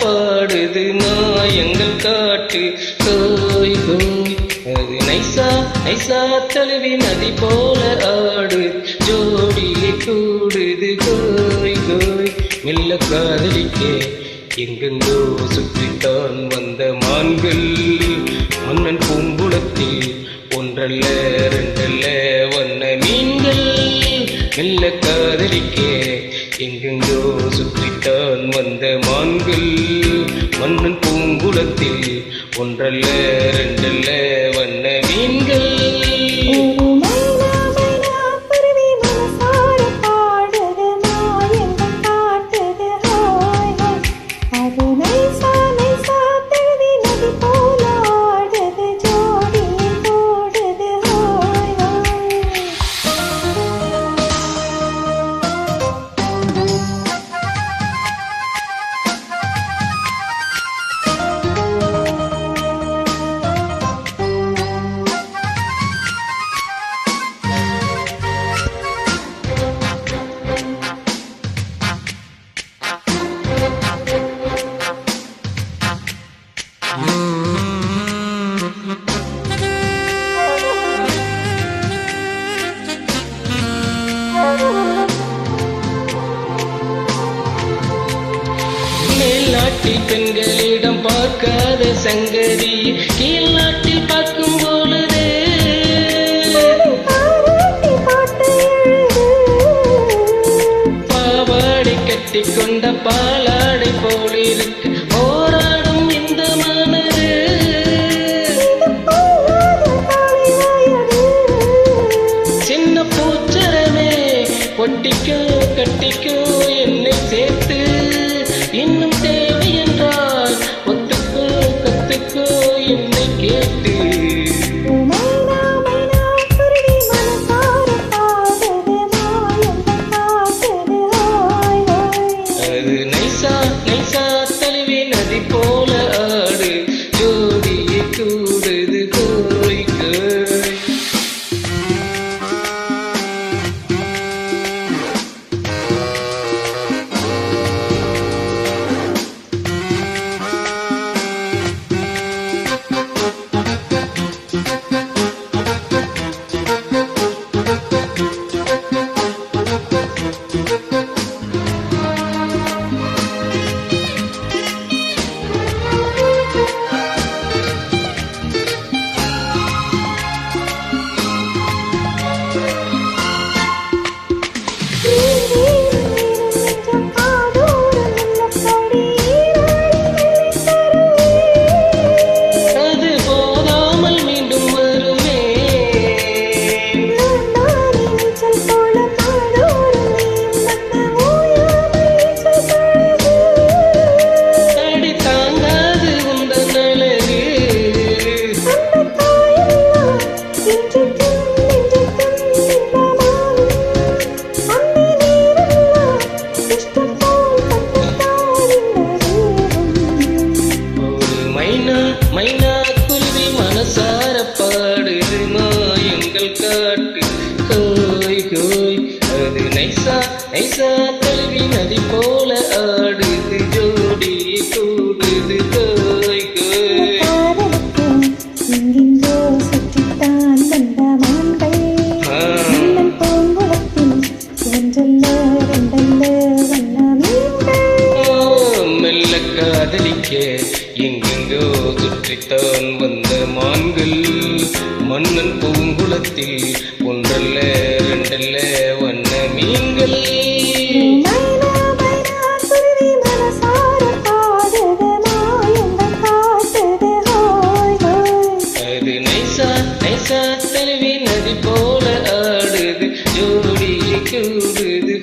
பாடுது மாயங்கள் காட்டு கோய் கோய். அது நைசா நைசா தழுவி நதி போல ஆடு ஜோடியை கூடுது கோய் கோய். மெல்ல காதலிக்கே எங்கெங்கோ சுற்றித்தான் வந்த மான்கள் மன்னன் பூங்குளத்தில் ஒன்றல்ல ரெண்டல்ல வண்ண மீன்கள். மெல்ல காதலிக்கே எங்கெங்கோ சுற்றித்தான் வந்த மான்கள் மன்னன் பூங்குளத்தில் ஒன்றல்ல ரெண்டல்ல வண்ண மீன்கள். மேல்நாட்டில் பெண்களிடம் பார்க்காத சங்கதி கீழ் நாட்டில் பார்க்கும் பொழுது பாவாடை கட்டி கொண்ட பாலாடை போலிருக்கு போராடும் இந்த மனது. சின்ன பூச்சரமே ஒட்டிக்கோ கட்டிக்கோ என்னை சேர்த்து இன்னும் தேவை என்றால் ஒத்துக்கோ கத்துக்கோ என்னை கேட்டு. அது நைசா நைசா தழுவி நதி போல ஆடு ஜோடியை கூடுது கோய் கோய். மைனா குருவி மனசார பாடுது மாயங்கள் காட்டு கோய் கோய். அது நைசா நைசா தழுவி நதி போல ஆடுது ஜோடியை கூடுது கோய் கோய். மெல்ல காதலிக்க எங்கெங்கோ சுற்றித்தான் வந்த மான்கள் மன்னன் பூங்குளத்தில் ஒன்றல்ல ரெண்டல்ல வண்ண மீன்கள். அது நைசா நைசா தழுவி நதி போல ஆடுது ஜோடியை கூடுது.